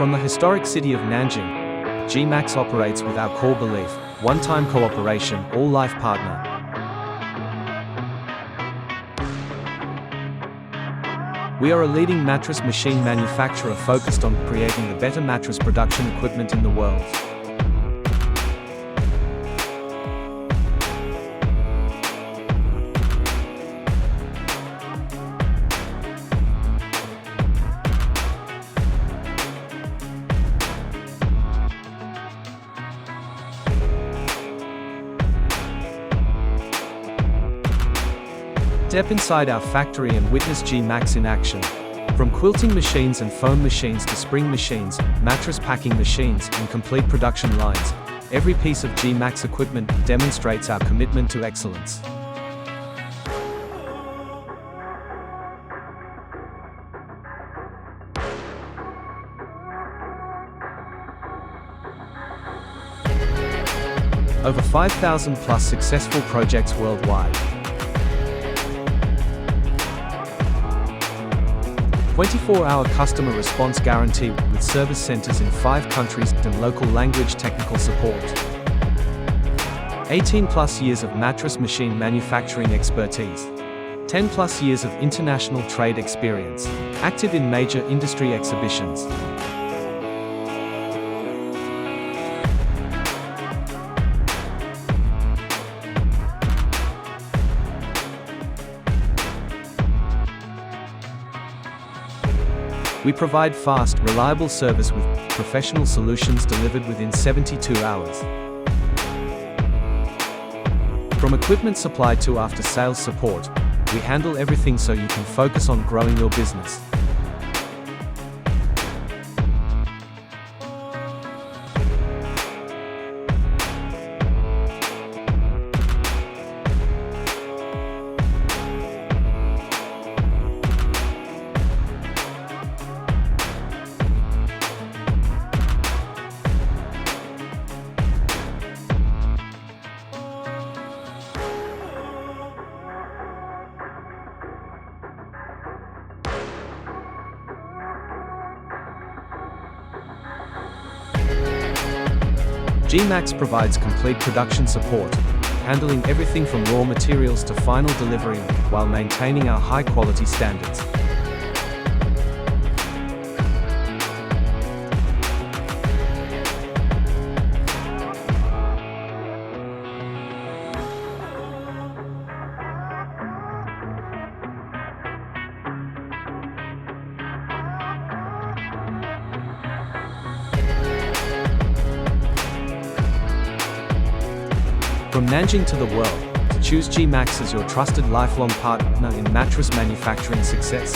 From the historic city of Nanjing, GENMAX operates with our core belief: one-time cooperation, all-life partner. We are a leading mattress machine manufacturer focused on creating the better mattress production equipment in the world. Step inside our factory and witness GENMAX in action. From quilting machines and foam machines to spring machines, mattress packing machines, and complete production lines, every piece of GENMAX equipment demonstrates our commitment to excellence. Over 5,000 plus successful projects worldwide. 24-hour customer response guarantee with service centers in 5 countries and local language technical support. 18 plus years of mattress machine manufacturing expertise. 10 plus years of international trade experience. Active in major industry exhibitions. We provide fast, reliable service with professional solutions delivered within 72 hours. From equipment supply to after-sales support, we handle everything so you can focus on growing your business. GENMAX provides complete production support, handling everything from raw materials to final delivery, while maintaining our high-quality standards. From Nanjing to the world, choose GENMAX as your trusted lifelong partner in mattress manufacturing success.